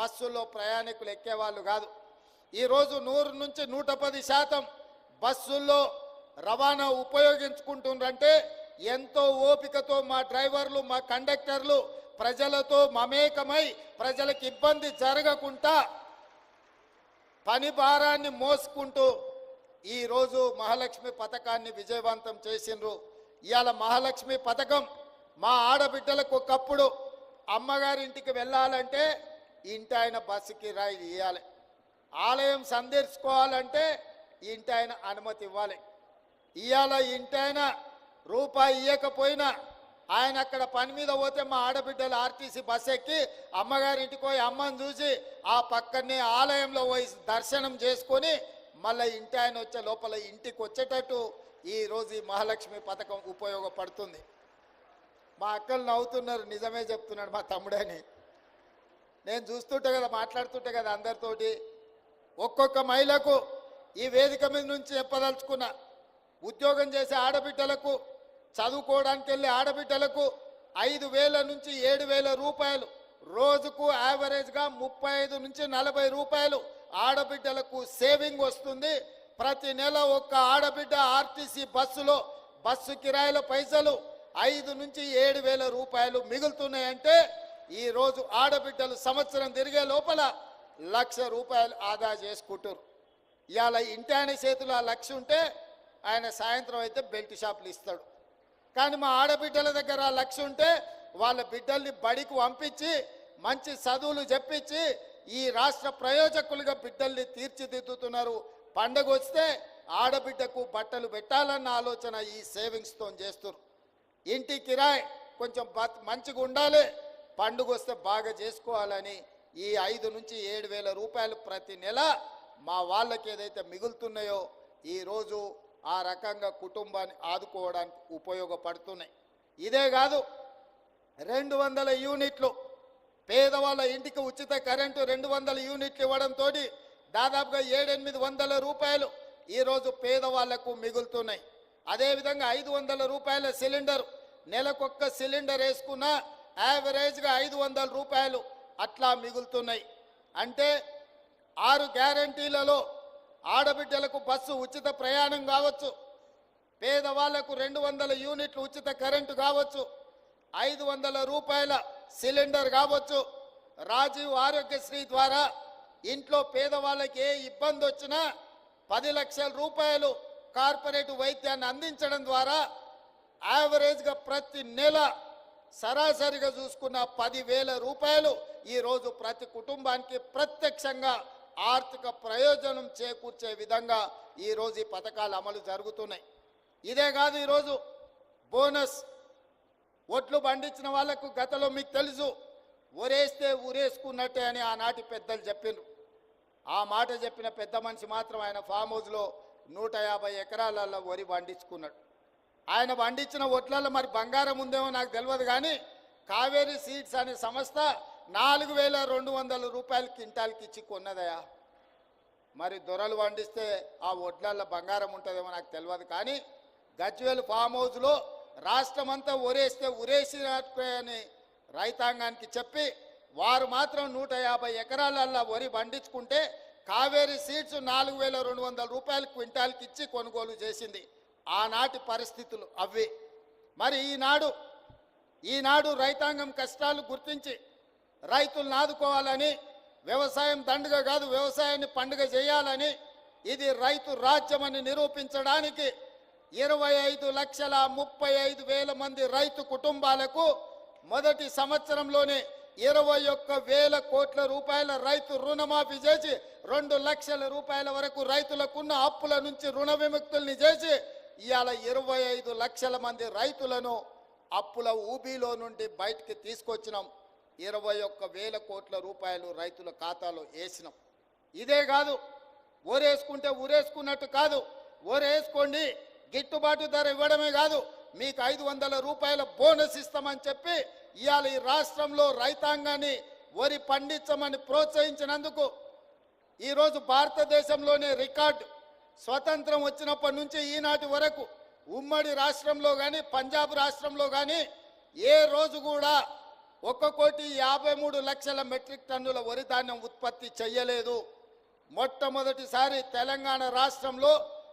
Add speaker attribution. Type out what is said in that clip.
Speaker 1: బస్సుల్లో ప్రయాణికులు ఎక్కేవాళ్ళు కాదు. ఈరోజు 100 నుంచి 110% బస్సుల్లో రవాణా ఉపయోగించుకుంటుండ్రంటే ఎంతో ఓపికతో మా డ్రైవర్లు మా కండక్టర్లు ప్రజలతో మమేకమై ప్రజలకు ఇబ్బంది జరగకుండా పని భారాన్ని మోసుకుంటూ ఈరోజు మహాలక్ష్మి పథకాన్ని విజయవంతం చేసిండ్రు. ఇవాళ మహాలక్ష్మి పథకం మా ఆడబిడ్డలకు ఒకప్పుడు అమ్మగారింటికి వెళ్ళాలంటే ఇంటి ఆయన బస్సు కిరాయి ఇవ్వాలి, ఆలయం సందర్శించుకోవాలంటే ఇంటి ఆయన అనుమతి ఇవ్వాలి. ఇవాళ ఇంటి ఆయన రూపాయి ఇవ్వకపోయినా ఆయన అక్కడ పని మీద పోతే మా ఆడబిడ్డలు ఆర్టీసీ బస్ ఎక్కి అమ్మగారింటికి పోయి అమ్మని చూసి ఆ పక్కనే ఆలయంలో పోయి దర్శనం చేసుకొని మళ్ళీ ఇంటి ఆయన వచ్చే లోపల ఇంటికి వచ్చేటట్టు ఈరోజు ఈ మహాలక్ష్మి పథకం ఉపయోగపడుతుంది. మా అక్కలు నవ్వుతున్నారు, నిజమే చెప్తున్నాడు మా తమ్ముడని. నేను చూస్తుంటే కదా, మాట్లాడుతుంటే కదా అందరితోటి. ఒక్కొక్క మహిళకు ఈ వేదిక మీద నుంచి చెప్పదలుచుకున్నా, ఉద్యోగం చేసే ఆడబిడ్డలకు, చదువుకోవడానికి వెళ్ళే ఆడబిడ్డలకు 5,000 నుంచి 7,000 రూపాయలు రోజుకు యావరేజ్గా 35 నుంచి 40 రూపాయలు ఆడబిడ్డలకు సేవింగ్ వస్తుంది. ప్రతి నెల ఒక్క ఆడబిడ్డ ఆర్టీసీ బస్సులో బస్సు కిరాయిల పైసలు 5 నుంచి 7,000 రూపాయలు మిగులుతున్నాయంటే ఈరోజు ఆడబిడ్డలు సంవత్సరం తిరిగే లోపల 1,00,000 రూపాయలు ఆదా చేసుకుంటారు. ఇవాళ ఇంటి ఆయన చేతిలో ఆ 1,00,000 ఉంటే ఆయన సాయంత్రం అయితే బెల్ట్ షాపులు ఇస్తాడు. కానీ మా ఆడబిడ్డల దగ్గర ఆ 1,00,000 ఉంటే వాళ్ళ బిడ్డల్ని బడికి పంపించి మంచి చదువులు చెప్పించి ఈ రాష్ట్ర ప్రయోజకులుగా బిడ్డల్ని తీర్చిదిద్దుతున్నారు. పండగ వస్తే ఆడబిడ్డకు బట్టలు పెట్టాలన్న ఆలోచన ఈ సేవింగ్స్తో చేస్తున్నారు. ఇంటి కిరాయి కొంచెం మంచిగా ఉండాలి, పండుగ వస్తే బాగా చేసుకోవాలని ఈ 5 నుంచి 7,000 రూపాయలు ప్రతి నెల మా వాళ్ళకి ఏదైతే మిగులుతున్నాయో ఈరోజు ఆ రకంగా కుటుంబాన్ని ఆదుకోవడానికి ఉపయోగపడుతున్నాయి. ఇదే కాదు, 200 యూనిట్లు పేదవాళ్ళ ఇంటికి ఉచిత కరెంటు 200 యూనిట్లు ఇవ్వడంతో దాదాపుగా 700-800 రూపాయలు ఈరోజు పేదవాళ్లకు మిగులుతున్నాయి. అదేవిధంగా 500 రూపాయల సిలిండర్, నెలకొక్క సిలిండర్ వేసుకున్నా యావరేజ్గా 500 రూపాయలు అట్లా మిగులుతున్నాయి. అంటే 6 గ్యారంటీలలో ఆడబిడ్డలకు బస్సు ఉచిత ప్రయాణం కావచ్చు, పేదవాళ్లకు 200 యూనిట్లు ఉచిత కరెంటు కావచ్చు, 500 రూపాయల సిలిండర్ కావచ్చు, రాజీవ్ ఆరోగ్యశ్రీ ద్వారా ఇంట్లో పేదవాళ్ళకి ఏ ఇబ్బంది వచ్చినా 10 లక్షల రూపాయలు కార్పొరేట్ వైద్యాన్ని అందించడం ద్వారా యావరేజ్గా ప్రతి నెల సరాసరిగా చూసుకున్న 10,000 రూపాయలు ఈరోజు ప్రతి కుటుంబానికి ప్రత్యక్షంగా ఆర్థిక ప్రయోజనం చేకూర్చే విధంగా ఈరోజు ఈ పథకాలు అమలు జరుగుతున్నాయి. ఇదే కాదు, ఈరోజు బోనస్ ఒట్లు పండించిన వాళ్లకు గతంలో మీకు తెలుసు ఊరేస్తే ఊరేసుకున్నట్టే అని ఆనాటి పెద్దలు చెప్పిండ్రు. ఆ మాట చెప్పిన పెద్ద మనిషి మాత్రం ఆయన ఫామ్ హౌస్లో 150 ఎకరాలలో వరి పండించుకున్నాడు. ఆయన పండించిన ఒట్లలో మరి బంగారం ఉందేమో నాకు తెలియదు, కానీ కావేరీ సీడ్స్ అనే సంస్థ 4,200 రూపాయలు క్వింటాల్కి ఇచ్చి కొన్నదయా. మరి దొరలు పండిస్తే ఆ ఒడ్లల్లో బంగారం ఉంటుందేమో నాకు తెలియదు, కానీ గజ్వేల్ ఫామ్ హౌస్లో రాష్ట్రమంతా ఊరేస్తే ఊరేసినట్టు అని రైతాంగానికి చెప్పి వారు మాత్రం 150 ఎకరాలల్లో వరి పండించుకుంటే కావేరీ సీడ్స్ 4,200 రూపాయలు క్వింటాల్కి ఇచ్చి కొనుగోలు చేసింది. ఆనాటి పరిస్థితులు అవి. మరి ఈనాడు రైతాంగం కష్టాలు గుర్తించి రైతులను ఆదుకోవాలని, వ్యవసాయం దండుగ కాదు వ్యవసాయాన్ని పండుగ చేయాలని, ఇది రైతు రాజ్యమని నిరూపించడానికి 25,35,000 మంది రైతు కుటుంబాలకు మొదటి సంవత్సరంలోనే 21,000 కోట్ల రూపాయల రైతు రుణమాఫీ చేసి 2 లక్షల రూపాయల వరకు రైతులకున్న అప్పుల నుంచి రుణ విముక్తుల్ని చేసి ఇవాళ 25 లక్షల మంది రైతులను అప్పుల ఊబీలో నుండి బయటికి తీసుకొచ్చినాం. 21,000 కోట్ల రూపాయలు రైతుల ఖాతాలో వేసినాం. ఇదే కాదు, ఊరేసుకుంటే ఊరేసుకున్నట్టు కాదు, ఊరేసుకోండి గిట్టుబాటు ధర ఇవ్వడమే కాదు, మీకు 500 రూపాయల బోనస్ ఇస్తామని చెప్పి ఇవాళ ఈ రాష్ట్రంలో రైతాంగాన్ని వరి పండించమని ప్రోత్సహించినందుకు ఈరోజు భారతదేశంలోనే రికార్డు. స్వతంత్రం వచ్చినప్పటి నుంచి ఈనాటి వరకు ఉమ్మడి రాష్ట్రంలో కానీ పంజాబ్ రాష్ట్రంలో కానీ ఏ రోజు కూడా 1,53,00,000 మెట్రిక్ టన్నుల వరి ధాన్యం ఉత్పత్తి చేయలేదు. మొట్టమొదటిసారి తెలంగాణ రాష్ట్రంలో